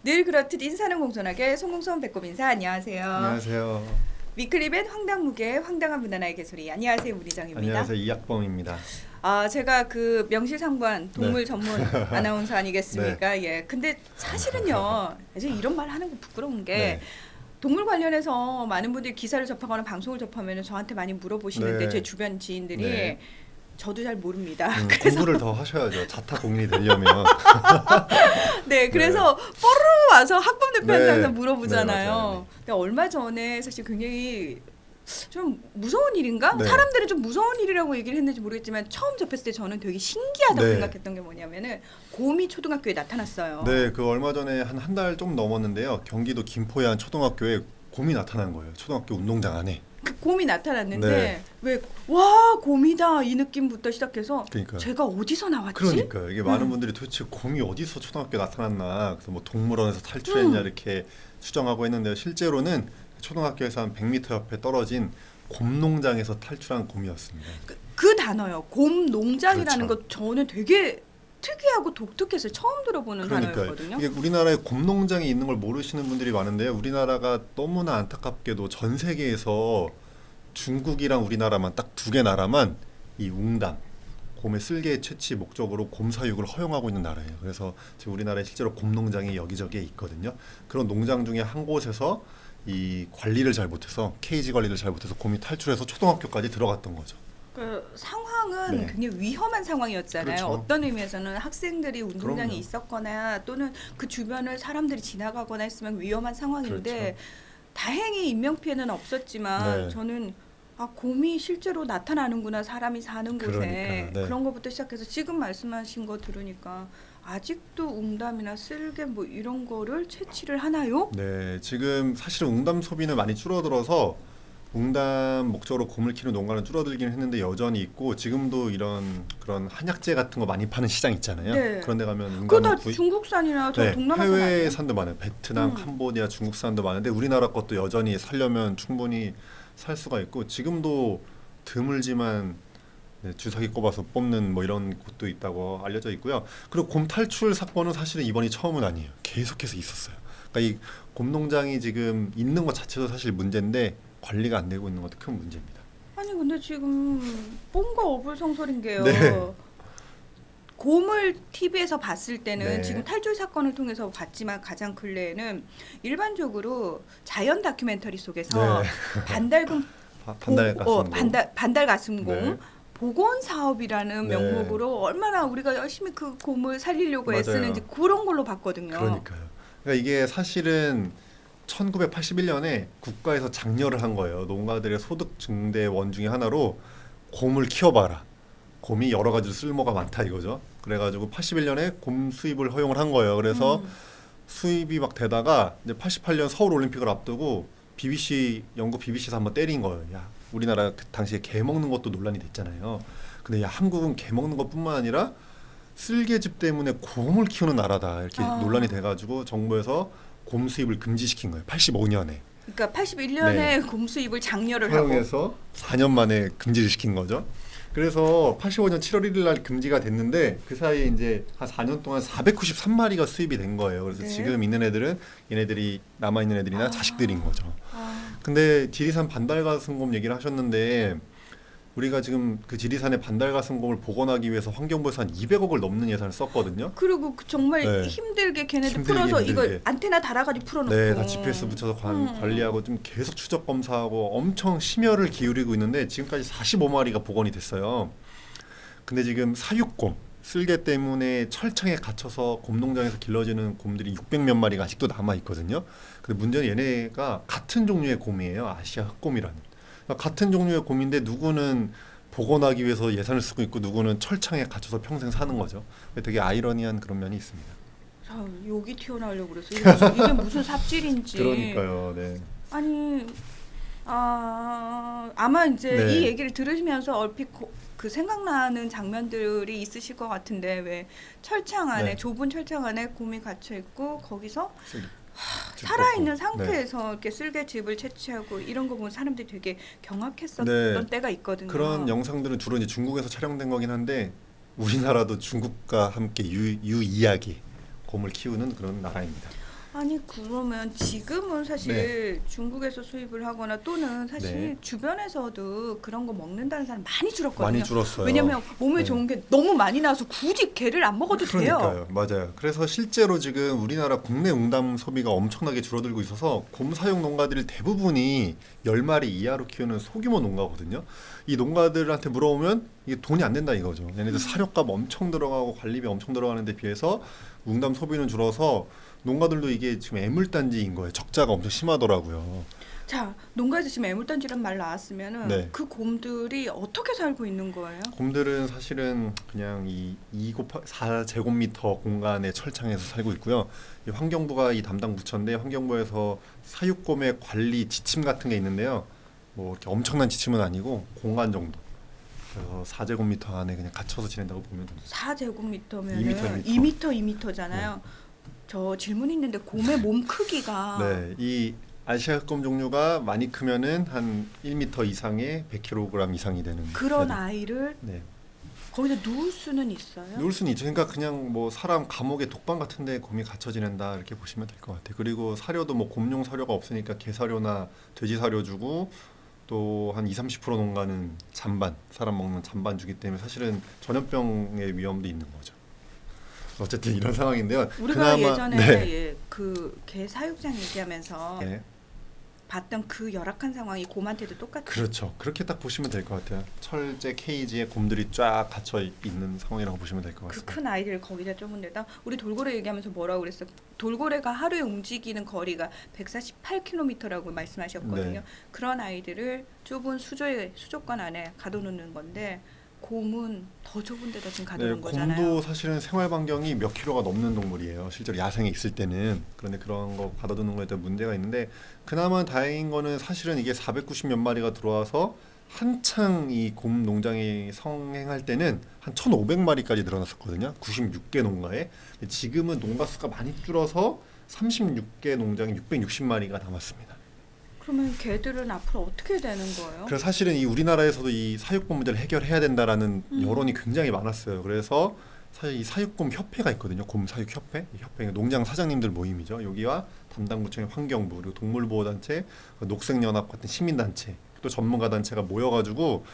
늘 그렇듯 인사는 공손하게 송공손 배꼽 인사. 안녕하세요. 안녕하세요. 위클리벳 황당무계 황당한 문화나의 개소리. 안녕하세요, 문희정입니다. 안녕하세요. 이학범입니다. 제가 그 명실상부한 동물 전문 아나운서 아니겠습니까? 네. 예. 근데 사실은요, 이제 이런 말 하는 거 부끄러운 게 네. 동물 관련해서 많은 분들이 기사를 접하거나 방송을 접하면 저한테 많이 물어보시는데 네. 제 주변 지인들이 네. 저도 잘 모릅니다. 공부를 더 하셔야죠. 자타 공인이 되려면. 네, 그래서 뽀르르 와서 학범 대표한테 네. 항상 물어보잖아요. 네, 맞아요. 근데 얼마 전에 사실 굉장히 좀 무서운 일인가? 네. 사람들은 좀 무서운 일이라고 얘기를 했는지 모르겠지만 처음 접했을 때 저는 되게 신기하다고 네. 생각했던 게 뭐냐면은 곰이 초등학교에 나타났어요. 네, 그 얼마 전에 한 달 좀 넘었는데요. 경기도 김포의 한 초등학교에 곰이 나타난 거예요. 초등학교 운동장 안에. 그 곰이 나타났는데 네. 왜 와 곰이다 이 느낌부터 시작해서 그러니까요. 제가 어디서 나왔지? 그러니까요. 이게 많은 분들이 도대체 곰이 어디서 초등학교에 나타났나, 그래서 뭐 동물원에서 탈출했냐 이렇게 추정하고 했는데요. 실제로는 초등학교에서 한 100m 옆에 떨어진 곰농장에서 탈출한 곰이었습니다. 그 단어요. 곰 농장이라는 그렇죠. 거 저는 되게 특이하고 독특해서 처음 들어보는 그러니까요. 단어였거든요. 이게 우리나라에 곰농장이 있는 걸 모르시는 분들이 많은데요. 우리나라가 너무나 안타깝게도 전 세계에서 중국이랑 우리나라만 딱 두 개 나라만 이 웅담, 곰의 쓸개 채취 목적으로 곰 사육을 허용하고 있는 나라예요. 그래서 지금 우리나라에 실제로 곰농장이 여기저기에 있거든요. 그런 농장 중에 한 곳에서 이 관리를 잘 못해서 케이지 관리를 잘 못해서 곰이 탈출해서 초등학교까지 들어갔던 거죠. 그 상황은 네. 굉장히 위험한 상황이었잖아요. 그렇죠. 어떤 의미에서는 학생들이 운동장에 그럼요. 있었거나 또는 그 주변을 사람들이 지나가거나 했으면 위험한 상황인데 그렇죠. 다행히 인명 피해는 없었지만 네. 저는 곰이 실제로 나타나는구나 사람이 사는 곳에 그러니까요. 네. 그런 것부터 시작해서 지금 말씀하신 거 들으니까 아직도 웅담이나 쓸개 뭐 이런 거를 채취를 하나요? 네, 지금 사실은 웅담 소비는 많이 줄어들어서 웅담 목적으로 곰을 키우는 농가는 줄어들긴 했는데 여전히 있고 지금도 이런 그런 한약재 같은 거 많이 파는 시장 있잖아요. 네. 그런 데 가면 그거 다 웅담을 중국산이나 저 네, 동남아산 아니에요? 해외산도 많아요. 베트남, 캄보디아, 중국산도 많은데 우리나라 것도 여전히 살려면 충분히 살 수가 있고 지금도 드물지만 네, 주사기 꼽아서 뽑는 뭐 이런 곳도 있다고 알려져 있고요. 그리고 곰 탈출 사건은 사실은 이번이 처음은 아니에요. 계속해서 있었어요. 그러니까 이 곰 농장이 지금 있는 것 자체도 사실 문제인데 관리가 안 되고 있는 것도 큰 문제입니다. 아니 근데 지금 뽕과 어불성설인 게요. 네. 곰을 TV에서 봤을 때는 네. 지금 탈출 사건을 통해서 봤지만 가장 근래에는 일반적으로 자연 다큐멘터리 속에서 네. 반달곰 반달 가슴 반달 가슴곰 네. 복원 사업이라는 네. 명목으로 얼마나 우리가 열심히 그 곰을 살리려고 맞아요. 애쓰는지 그런 걸로 봤거든요. 그러니까요. 그러니까 이게 사실은 1981년에 국가에서 장려를 한 거예요. 농가들의 소득 증대 원 중에 하나로 곰을 키워봐라. 곰이 여러 가지 쓸모가 많다 이거죠. 그래가지고 81년에 곰 수입을 허용을 한 거예요. 그래서 수입이 막 되다가 이제 88년 서울 올림픽을 앞두고 BBC 영국 BBC에서 한번 때린 거예요. 야, 우리나라 그 당시에 개 먹는 것도 논란이 됐잖아요. 근데 야, 한국은 개 먹는 것뿐만 아니라 쓸개즙 때문에 곰을 키우는 나라다 이렇게 논란이 돼가지고 정부에서 곰 수입을 금지시킨 거예요. 85년에. 그러니까 81년에 곰 수입을 장려를 하고 허용해서 4년 만에 금지를 시킨 거죠. 그래서 85년 7월 1일 날 금지가 됐는데 그 사이에 이제 한 4년 동안 493마리가 수입이 된 거예요. 그래서 네. 지금 있는 애들은 얘네들이 남아 있는 애들이나 자식들인 거죠. 아, 근데 지리산 반달가슴곰 얘기를 하셨는데 우리가 지금 그 지리산의 반달가슴곰을 복원하기 위해서 환경부에서 한 200억을 넘는 예산을 썼거든요. 그리고 정말 네. 힘들게 걔네들 힘들게, 풀어서 힘들게. 이걸 안테나 달아가지고 풀어놓고 네, 다 GPS 붙여서 관리하고 좀 계속 추적 검사하고 엄청 심혈을 기울이고 있는데 지금까지 45마리가 복원이 됐어요. 근데 지금 사육곰, 쓸개 때문에 철창에 갇혀서 곰농장에서 길러지는 곰들이 600몇 마리가 아직도 남아 있거든요. 근데 문제는 얘네가 같은 종류의 곰이에요. 아시아 흑곰이라는. 그러니까 같은 종류의 곰인데 누구는 복원하기 위해서 예산을 쓰고 있고 누구는 철창에 갇혀서 평생 사는 거죠. 되게 아이러니한 그런 면이 있습니다. 자, 여기 튀어나오려고 그랬어. 이게 무슨 삽질인지. 그러니까요. 네. 아니 아마 이제 네. 이 얘기를 들으시면서 얼핏 그 생각나는 장면들이 있으실 것 같은데 왜 철창 안에 네. 좁은 철창 안에 곰이 갇혀 있고 거기서 쓸개. 살아있는 네. 상태에서 이렇게 쓸개즙을 채취하고 이런 거 보면 사람들이 되게 경악했었던 네. 때가 있거든요. 그런 영상들은 주로 이제 중국에서 촬영된 거긴 한데 우리나라도 중국과 함께 유이야기 곰을 키우는 그런 나라입니다. 아니 그러면 지금은 사실 중국에서 수입을 하거나 또는 사실 네. 주변에서도 그런 거 먹는다는 사람 많이 줄었거든요. 많이 줄었어요. 왜냐면 몸에 네. 좋은 게 너무 많이 나와서 굳이 게를 안 먹어도 돼요. 그러니까요. 맞아요. 그래서 실제로 지금 우리나라 국내 웅담 소비가 엄청나게 줄어들고 있어서 곰 사육 농가들 대부분이 10마리 이하로 키우는 소규모 농가거든요. 이 농가들한테 물어보면 이게 돈이 안 된다 이거죠. 얘네들 사료값 엄청 들어가고 관리비 엄청 들어가는데 비해서 웅담 소비는 줄어서 농가들도 이게 지금 애물단지인 거예요. 적자가 엄청 심하더라고요. 자, 농가에서 지금 애물단지란 말 나왔으면은 네. 그 곰들이 어떻게 살고 있는 거예요? 곰들은 사실은 그냥 이 4제곱미터 공간의 철창에서 살고 있고요. 이 환경부가 이 담당 부처인데 환경부에서 사육곰의 관리 지침 같은 게 있는데요. 뭐 이렇게 엄청난 지침은 아니고 공간 정도. 그래서 4제곱미터 안에 그냥 갇혀서 지낸다고 보면 됩니다. 4제곱미터면은 2m. 2m잖아요. 저 질문 있는데 곰의 몸 크기가 네, 이 아시아곰 종류가 많이 크면은 한 1m 이상의 100kg 이상이 되는. 그런 애들. 아이를 네. 거기서 누울 수는 있어요? 누울 수는 있죠. 그러니까 그냥 뭐 사람 감옥의 독방 같은데 곰이 갇혀 지낸다 이렇게 보시면 될 것 같아요. 그리고 사료도 뭐 곰용 사료가 없으니까 게 사료나 돼지 사료 주고 또 한 20-30% 농가는 잔반, 사람 먹는 잔반 주기 때문에 사실은 전염병의 위험도 있는 거죠. 어쨌든 이런 상황인데요. 우리가 예전에 네. 예, 그 개 사육장 얘기하면서 네. 봤던 그 열악한 상황이 곰한테도 똑같아요. 그렇죠. 그렇게 딱 보시면 될 것 같아요. 철제 케이지에 곰들이 쫙 갇혀 있는 상황이라고 보시면 될 것 그 같습니다. 큰 아이들을 거기다 좁은 데다 우리 돌고래 얘기하면서 뭐라고 그랬어요? 돌고래가 하루에 움직이는 거리가 148km라고 말씀하셨거든요. 네. 그런 아이들을 좁은 수족관 안에 가둬놓는 건데 곰은 더 좁은 데다 지금 네, 가둬놓은 거잖아요. 곰도 사실은 생활 반경이 몇 킬로가 넘는 동물이에요. 실제로 야생에 있을 때는. 그런데 그런 거 가둬두는 거에 대한 문제가 있는데 그나마 다행인 거는 사실은 이게 490 몇 마리가 들어와서 한창 이 곰 농장이 성행할 때는 한 1,500마리까지 늘어났었거든요. 96개 농가에. 근데 지금은 농가 수가 많이 줄어서 36개 농장에 660마리가 남았습니다. 그러면 걔들은 앞으로 어떻게 되는 거예요? 그래서 사실은 이 우리나라에서도 이 사육곰 문제를 해결해야 된다라는 음. 여론이 굉장히 많았어요. 그래서 사실 이 사육곰 협회가 있거든요. 곰 사육 협회. 이 협회 농장 사장님들 모임이죠. 여기와 담당 부처인 환경부 그리고 동물보호단체, 녹색연합 같은 시민단체 또 전문가 단체가 모여가지고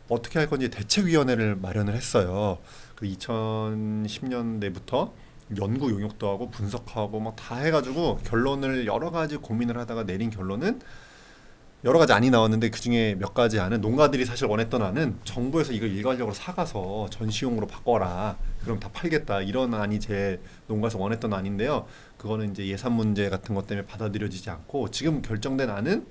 어떻게 할 건지 대책위원회를 마련을 했어요. 그 2010년대부터 연구 용역도 하고 분석하고 막 다 해가지고 결론을 여러 가지 고민을 하다가 내린 결론은 여러 가지 안이 나왔는데 그 중에 몇 가지 안은 농가들이 사실 원했던 안은 정부에서 이걸 일괄적으로 사가서 전시용으로 바꿔라. 그럼 다 팔겠다. 이런 안이 제 농가에서 원했던 안인데요. 그거는 이제 예산 문제 같은 것 때문에 받아들여지지 않고 지금 결정된 안은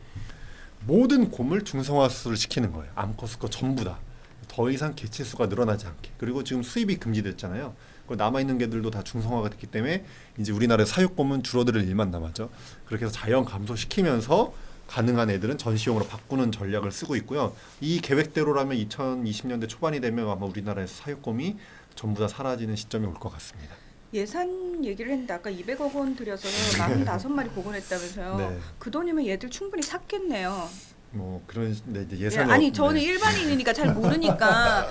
모든 곰을 중성화 수술을 시키는 거예요. 암컷, 수컷 전부 다. 더 이상 개체 수가 늘어나지 않게. 그리고 지금 수입이 금지됐잖아요. 남아있는 개들도 다 중성화가 됐기 때문에 이제 우리나라의 사육곰은 줄어들 일만 남았죠. 그렇게 해서 자연 감소시키면서 가능한 애들은 전시용으로 바꾸는 전략을 쓰고 있고요. 이 계획대로라면 2020년대 초반이 되면 아마 우리나라에서 사육곰이 전부 다 사라지는 시점이 올 것 같습니다. 예산 얘기를 했는데 아까 200억 원 들여서 45마리 복원했다면서요. 네. 그 돈이면 얘들 충분히 샀겠네요. 뭐 그런 네, 이제 예, 예산이 아니 없- 저는 네. 일반인이니까 잘 모르니까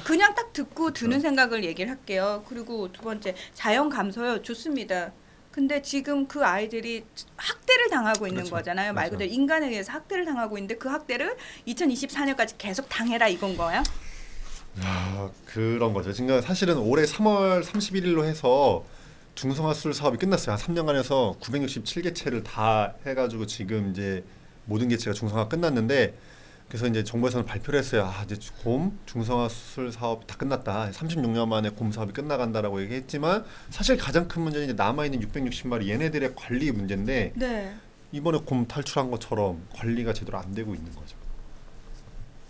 그냥 딱 듣고 드는 생각을 얘기를 할게요. 그리고 두 번째 자연 감소요. 좋습니다. 근데 지금 그 아이들이 학대를 당하고 있는 그렇죠. 거잖아요. 말 맞아요. 그대로 인간에 의해서 학대를 당하고 있는데 그 학대를 2024년까지 계속 당해라 이건 거예요? 아, 그런 거죠. 지금 사실은 올해 3월 31일로 해서 중성화 수술 사업이 끝났어요. 한 3년간 해서 967개체를 다 해가지고 지금 이제 모든 개체가 중성화 끝났는데 그래서 이제 정부에서는 발표를 했어요. 아, 이제 곰 중성화 수술 사업 다 끝났다. 36년 만에 곰 사업이 끝나간다라고 얘기했지만 사실 가장 큰 문제는 이제 남아있는 660마리 얘네들의 관리 문제인데 네. 이번에 곰 탈출한 것처럼 관리가 제대로 안 되고 있는 거죠.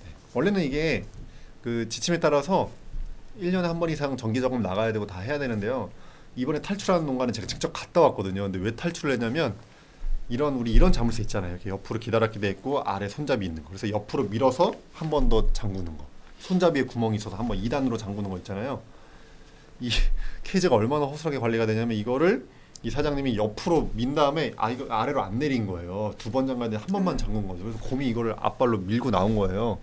네. 원래는 이게 그 지침에 따라서 1년에 한 번 이상 정기적으로 나가야 되고 다 해야 되는데요. 이번에 탈출하는 농가는 제가 직접 갔다 왔거든요. 근데 왜 탈출을 했냐면 우리 이런 자물쇠 있잖아요. 이렇게 옆으로 기다랗게 돼 있고 아래 손잡이 있는 거. 그래서 옆으로 밀어서 한 번 더 잠그는 거. 손잡이에 구멍이 있어서 한 번 2단으로 잠그는 거 있잖아요. 이 케이지가 얼마나 허술하게 관리가 되냐면 이거를 이 사장님이 옆으로 민 다음에 이거 아래로 안 내린 거예요. 2번 잠가는데 한 번만 잠근 거죠. 그래서 곰이 이거를 앞발로 밀고 나온 거예요.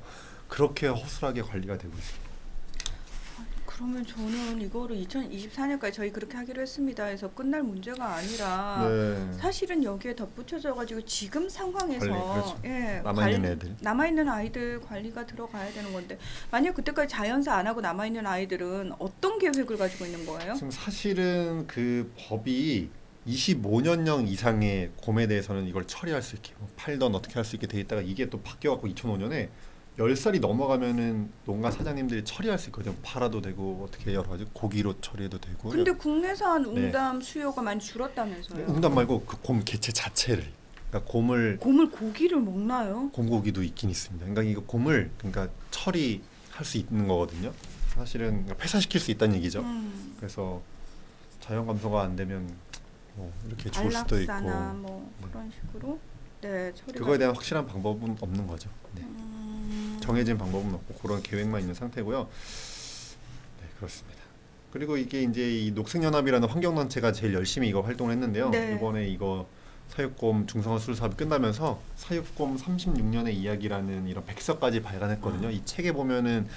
그렇게 허술하게 관리가 되고 있습니다. 그러면 저는 이거를 2024년까지 저희 그렇게 하기로 했습니다 해서 끝날 문제가 아니라 네. 사실은 여기에 덧붙여져 가지고 지금 상황에서 관리, 그렇죠. 예, 남아있는 애들. 남아있는 아이들 관리가 들어가야 되는 건데 만약 그때까지 자연사 안 하고 남아있는 아이들은 어떤 계획을 가지고 있는 거예요? 지금 사실은 그 법이 25년령 이상의 곰에 대해서는 이걸 처리할 수 있게 뭐 팔던 어떻게 할 수 있게 돼 있다가 이게 또 바뀌어갖고 2005년에 10살이 넘어가면은 농가 사장님들이 처리할 수 있거든요. 팔아도 되고 어떻게 여러 가지 고기로 처리해도 되고. 근데 국내산 네. 웅담 수요가 많이 줄었다면서요? 웅담 말고 그 곰 개체 자체를, 그러니까 곰을 곰을 고기를 먹나요? 곰고기도 있긴 있습니다. 그러니까 이거 곰을 그러니까 처리할 수 있는 거거든요. 사실은 폐사시킬 수 있다는 얘기죠. 그래서 자연 감소가 안 되면 뭐 이렇게 죽을 수도 있고. 안락사나 뭐 그런 식으로 네 처리가 그거에 대한 확실한 방법은 없는 거죠. 네. 정해진 방법은 없고 그런 계획만 있는 상태고요. 네, 그렇습니다. 그리고 이게 이제 이 녹색연합이라는 환경단체가 제일 열심히 이거 활동을 했는데요. 네. 이번에 이거 사육곰 중성화 수술 사업이 끝나면서 사육곰 36년의 이야기라는 이런 백서까지 발간했거든요. 이 책에 보면은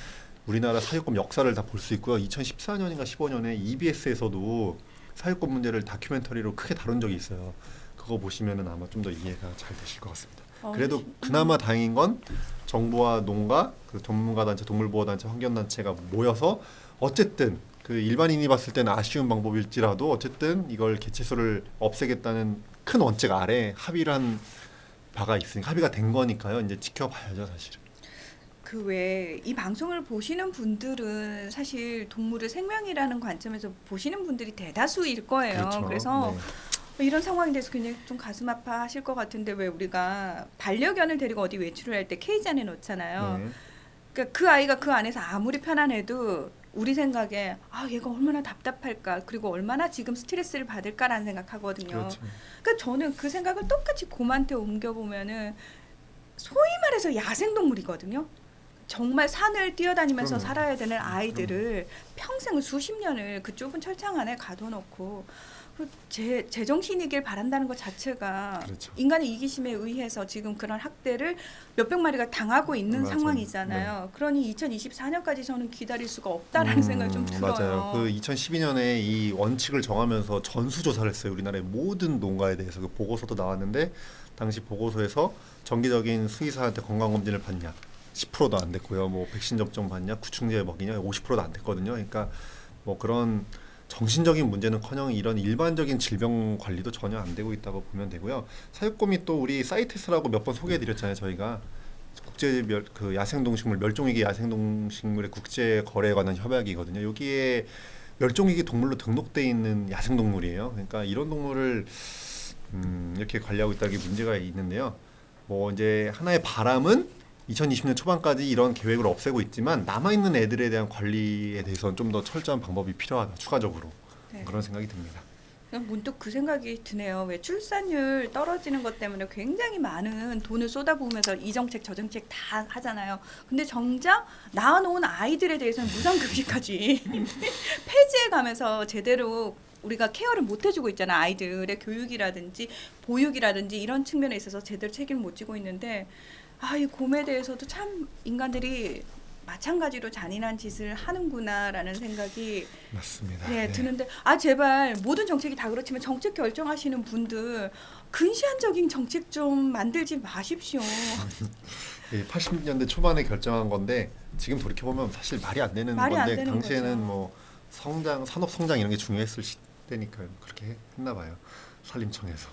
우리나라 사육곰 역사를 다 볼 수 있고요. 2014년인가 15년에 EBS에서도 사육곰 문제를 다큐멘터리로 크게 다룬 적이 있어요. 그거 보시면은 아마 좀 더 이해가 잘 되실 것 같습니다. 그래도 그나마 다행인 건 정부와 농가, 그 전문가 단체, 동물보호 단체, 환경 단체가 모여서 어쨌든 그 일반인이 봤을 때는 아쉬운 방법일지라도 어쨌든 이걸 개체수를 없애겠다는 큰 원칙 아래 합의를 한 바가 있으니까 합의가 된 거니까요. 이제 지켜봐야죠, 사실은. 그 외에 이 방송을 보시는 분들은 사실 동물을 생명이라는 관점에서 보시는 분들이 대다수일 거예요. 그렇죠. 그래서 네. 이런 상황에 대해서 굉장히 좀 가슴 아파하실 것 같은데 왜 우리가 반려견을 데리고 어디 외출을 할 때 케이지 안에 넣잖아요. 네. 그러니까 그 아이가 그 안에서 아무리 편안해도 우리 생각에 아 얘가 얼마나 답답할까 그리고 얼마나 지금 스트레스를 받을까라는 생각하거든요. 그렇죠. 그러니까 저는 그 생각을 똑같이 곰한테 옮겨보면은 소위 말해서 야생동물이거든요. 정말 산을 뛰어다니면서 그럼요. 살아야 되는 아이들을 평생 수십 년을 그 좁은 철창 안에 가둬놓고 제정신이길 바란다는 것 자체가 그렇죠. 인간의 이기심에 의해서 지금 그런 학대를 몇백 마리가 당하고 있는 맞아요. 상황이잖아요. 그러니 2024년까지 저는 기다릴 수가 없다라는 생각이 좀 들어요. 맞아요. 그 2012년에 이 원칙을 정하면서 전수조사를 했어요. 우리나라의 모든 농가에 대해서 그 보고서도 나왔는데 당시 보고서에서 정기적인 수의사한테 건강검진을 받냐 10%도 안 됐고요. 뭐 백신 접종 받냐 구충제 먹이냐 50%도 안 됐거든요. 그러니까 뭐 그런 정신적인 문제는커녕 이런 일반적인 질병 관리도 전혀 안 되고 있다고 보면 되고요. 사육곰이 또 우리 사이테스라고 몇 번 소개해드렸잖아요. 저희가 그 야생동식물 멸종위기 야생동식물의 국제 거래에 관한 협약이거든요. 여기에 멸종위기 동물로 등록돼 있는 야생동물이에요. 그러니까 이런 동물을 이렇게 관리하고 있다는 게 문제가 있는데요. 뭐 이제 하나의 바람은 2020년 초반까지 이런 계획을 없애고 있지만 남아있는 애들에 대한 관리에 대해서는 좀 더 철저한 방법이 필요하다. 추가적으로 네. 그런 생각이 듭니다. 그냥 문득 그 생각이 드네요. 왜 출산율 떨어지는 것 때문에 굉장히 많은 돈을 쏟아부으면서 이 정책 저 정책 다 하잖아요. 근데 정작 낳아놓은 아이들에 대해서는 무상급식까지 폐지해 가면서 제대로 우리가 케어를 못 해주고 있잖아. 아이들의 교육이라든지 보육이라든지 이런 측면에 있어서 제대로 책임을 못 지고 있는데 이 곰에 대해서도 참 인간들이 마찬가지로 잔인한 짓을 하는구나라는 생각이 맞습니다. 네, 네. 드는데 제발 모든 정책이 다 그렇지만 정책 결정하시는 분들 근시안적인 정책 좀 만들지 마십시오. 80년대 초반에 결정한 건데 지금 돌이켜 보면 사실 말이 안 되는 말이 안 건데 되는 당시에는 거죠. 뭐 성장, 산업 성장 이런 게 중요했을 때니까요. 그렇게 했나 봐요. 산림청에서.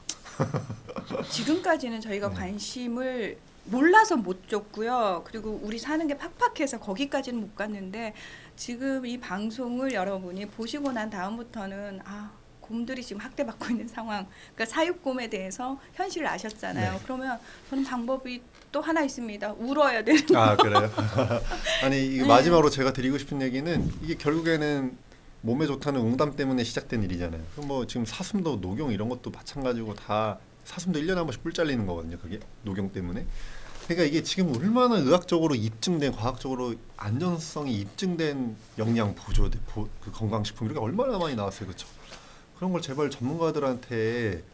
지금까지는 저희가 네. 관심을 몰라서 못 줬고요. 그리고 우리 사는 게 팍팍해서 거기까지는 못 갔는데 지금 이 방송을 여러분이 보시고 난 다음부터는 곰들이 지금 학대받고 있는 상황, 그러니까 사육곰에 대해서 현실을 아셨잖아요. 네. 그러면 저는 방법이 또 하나 있습니다. 울어야 되는 아 그래요? 아니 이 네. 마지막으로 제가 드리고 싶은 얘기는 이게 결국에는 몸에 좋다는 웅담 때문에 시작된 일이잖아요. 그럼 뭐 지금 사슴도 녹용 이런 것도 마찬가지고 다 사슴도 1년에 한 번씩 뿔 잘리는 거거든요. 그게 녹용 때문에. 그러니까 이게 지금 얼마나 의학적으로 입증된 과학적으로 안전성이 입증된 영양 보조제, 그 건강식품 이렇게 얼마나 많이 나왔어요, 그렇죠? 그런 걸 제발 전문가들한테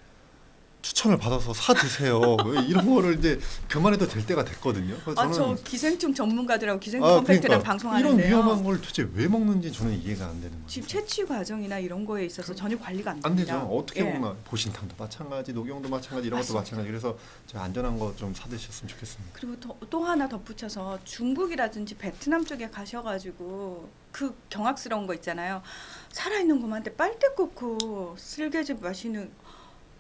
추천을 받아서 사 드세요. 이런 거를 이제 그만해도 될 때가 됐거든요. 그래서 아, 저 저는 기생충 전문가들하고 기생충 컴팩트랑 방송하는데요. 이런 위험한 걸 도대체 왜 먹는지 저는 이해가 안 되는 거예요. 지금 채취 과정이나 이런 거에 있어서 전혀 관리가 안 됩니다. 안 되죠. 어떻게 예. 먹나. 보신탕도 마찬가지, 녹용도 마찬가지, 이런 것도 맞습니다. 마찬가지. 그래서 저 안전한 거 좀 사드셨으면 좋겠습니다. 그리고 또 하나 덧붙여서 중국이라든지 베트남 쪽에 가셔가지고 그 경악스러운 거 있잖아요. 살아있는 곰한테 빨대 꽂고 쓸개즙 마시는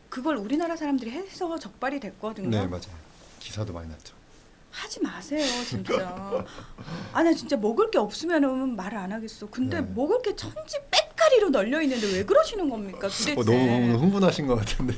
그걸 우리나라 사람들이 해서 적발이 됐거든요. 네, 맞아요. 기사도 많이 났죠. 하지 마세요, 진짜. 아, 나 진짜 먹을 게 없으면은 말을 안 하겠어. 근데 네. 먹을 게 천지 빽가리로 널려 있는데 왜 그러시는 겁니까, 도대체? 너무 흥분하신 것 같은데.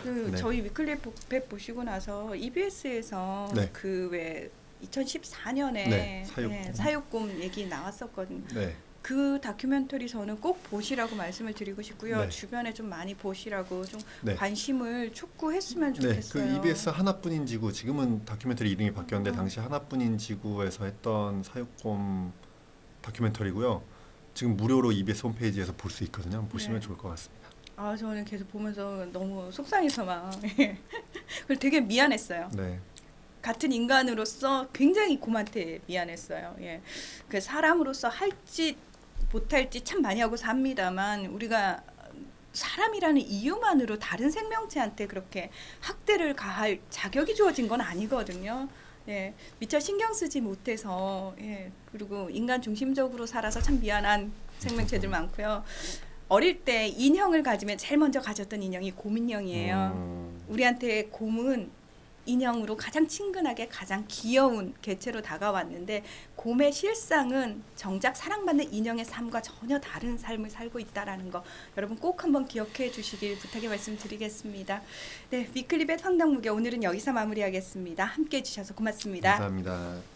그 네. 저희 위클리 백 보시고 나서 EBS에서 네. 그 왜 2014년에 네, 사육곰. 사육곰 얘기 나왔었거든요. 네. 그 다큐멘터리 저는 꼭 보시라고 말씀을 드리고 싶고요. 네. 주변에 좀 많이 보시라고 좀 네. 관심을 촉구했으면 네, 좋겠어요. 그 EBS 하나뿐인 지구, 지금은 다큐멘터리 이름이 바뀌었는데 음. 당시 하나뿐인 지구에서 했던 사육곰 다큐멘터리고요. 지금 무료로 EBS 홈페이지에서 볼 수 있거든요. 한번 보시면 네. 좋을 것 같습니다. 아, 저는 계속 보면서 너무 속상해서 막 그리고 되게 미안했어요. 네, 같은 인간으로서 굉장히 곰한테 미안했어요. 예. 그 사람으로서 할지 못할지 참 많이 하고 삽니다만 우리가 사람이라는 이유만으로 다른 생명체한테 그렇게 학대를 가할 자격이 주어진 건 아니거든요. 예, 미처 신경 쓰지 못해서 예, 그리고 인간 중심적으로 살아서 참 미안한 생명체들 많고요. 어릴 때 인형을 가지면 제일 먼저 가졌던 인형이 곰인형이에요. 우리한테 곰은 인형으로 가장 친근하게 가장 귀여운 개체로 다가왔는데 곰의 실상은 정작 사랑받는 인형의 삶과 전혀 다른 삶을 살고 있다라는 거 여러분 꼭 한번 기억해 주시길 부탁의 말씀드리겠습니다. 네, 위클리벳 황당무계 오늘은 여기서 마무리하겠습니다. 함께해 주셔서 고맙습니다. 감사합니다.